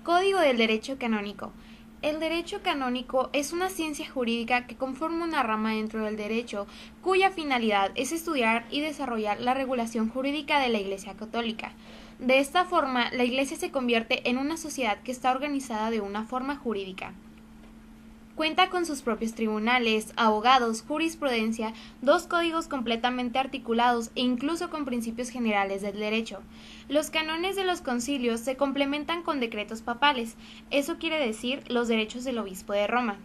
Código del Derecho Canónico. El derecho canónico es una ciencia jurídica que conforma una rama dentro del derecho, cuya finalidad es estudiar y desarrollar la regulación jurídica de la Iglesia Católica. De esta forma, la Iglesia se convierte en una sociedad que está organizada de una forma jurídica. Cuenta con sus propios tribunales, abogados, jurisprudencia, dos códigos completamente articulados e incluso con principios generales del derecho. Los cánones de los concilios se complementan con decretos papales, eso quiere decir los derechos del obispo de Roma.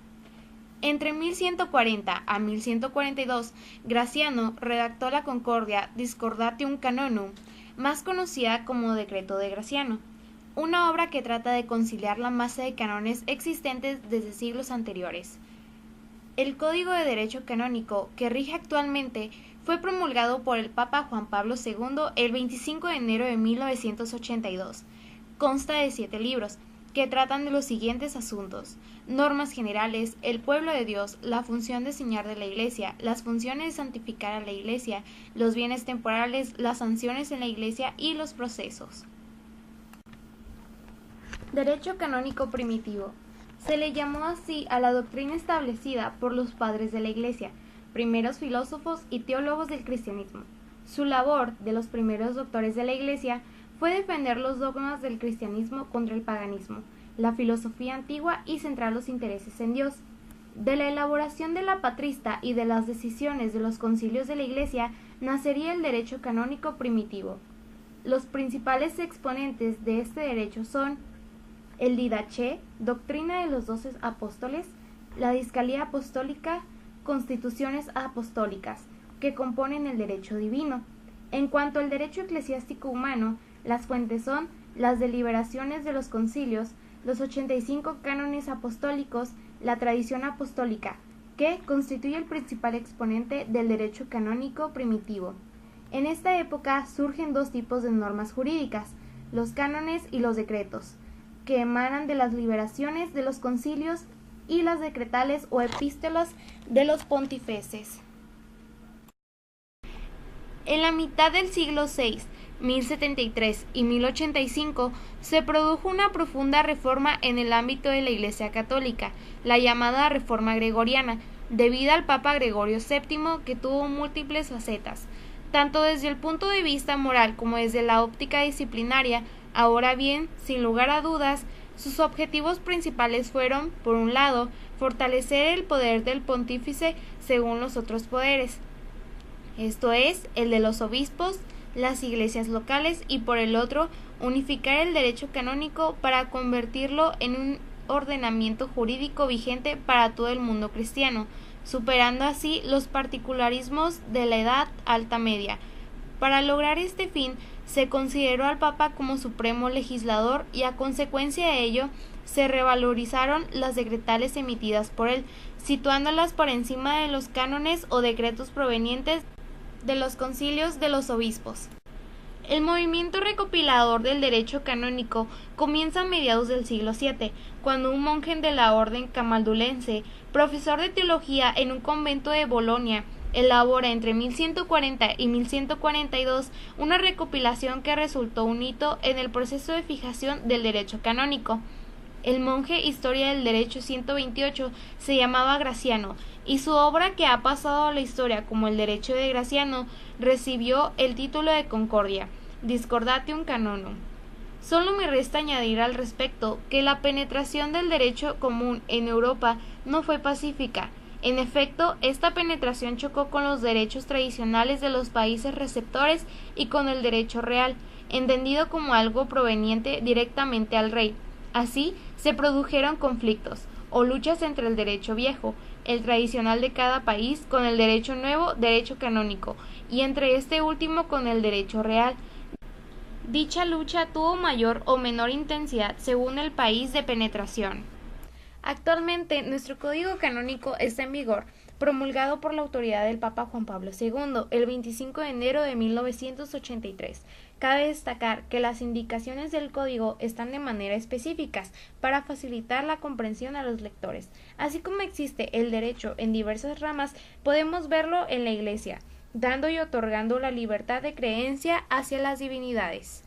Entre 1140 a 1142, Graciano redactó la Concordia Discordatium Canonum, más conocida como Decreto de Graciano, una obra que trata de conciliar la masa de cánones existentes desde siglos anteriores. El Código de Derecho Canónico, que rige actualmente, fue promulgado por el Papa Juan Pablo II el 25 de enero de 1982. Consta de 7 libros, que tratan de los siguientes asuntos: normas generales, el pueblo de Dios, la función de señor de la Iglesia, las funciones de santificar a la Iglesia, los bienes temporales, las sanciones en la Iglesia y los procesos. Derecho canónico primitivo. Se le llamó así a la doctrina establecida por los padres de la Iglesia, primeros filósofos y teólogos del cristianismo. Su labor, de los primeros doctores de la Iglesia, fue defender los dogmas del cristianismo contra el paganismo, la filosofía antigua y centrar los intereses en Dios. De la elaboración de la Patrista y de las decisiones de los concilios de la Iglesia nacería el derecho canónico primitivo. Los principales exponentes de este derecho son el Didache, doctrina de los 12 apóstoles, la Discalía apostólica, constituciones apostólicas, que componen el derecho divino. En cuanto al derecho eclesiástico humano, las fuentes son las deliberaciones de los concilios, los 85 cánones apostólicos, la tradición apostólica, que constituye el principal exponente del derecho canónico primitivo. En esta época surgen dos tipos de normas jurídicas, los cánones y los decretos, que emanan de las liberaciones de los concilios, y las decretales o epístolas de los pontífices. En la mitad del siglo VI, 1073 y 1085, se produjo una profunda reforma en el ámbito de la Iglesia Católica, la llamada Reforma Gregoriana, debida al Papa Gregorio VII, que tuvo múltiples facetas, tanto desde el punto de vista moral como desde la óptica disciplinaria. Ahora bien, sin lugar a dudas, sus objetivos principales fueron, por un lado, fortalecer el poder del pontífice según los otros poderes, esto es, el de los obispos, las iglesias locales, y por el otro, unificar el derecho canónico para convertirlo en un ordenamiento jurídico vigente para todo el mundo cristiano, superando así los particularismos de la Edad Alta Media. Para lograr este fin, se consideró al Papa como supremo legislador y a consecuencia de ello se revalorizaron las decretales emitidas por él, situándolas por encima de los cánones o decretos provenientes de los concilios de los obispos. El movimiento recopilador del derecho canónico comienza a mediados del siglo VII, cuando un monje de la orden camaldulense, profesor de teología en un convento de Bolonia, elabora entre 1140 y 1142 una recopilación que resultó un hito en el proceso de fijación del derecho canónico. El monje Historia del Derecho 128 se llamaba Graciano, y su obra, que ha pasado a la historia como el Derecho de Graciano, recibió el título de Concordia, Discordatium Canonum. Solo me resta añadir al respecto que la penetración del derecho común en Europa no fue pacífica. En efecto, esta penetración chocó con los derechos tradicionales de los países receptores y con el derecho real, entendido como algo proveniente directamente al rey. Así, se produjeron conflictos o luchas entre el derecho viejo, el tradicional de cada país, con el derecho nuevo, derecho canónico, y entre este último con el derecho real. Dicha lucha tuvo mayor o menor intensidad según el país de penetración. Actualmente, nuestro Código Canónico está en vigor, promulgado por la autoridad del Papa Juan Pablo II el 25 de enero de 1983. Cabe destacar que las indicaciones del Código están de manera específicas para facilitar la comprensión a los lectores. Así como existe el derecho en diversas ramas, podemos verlo en la Iglesia, dando y otorgando la libertad de creencia hacia las divinidades.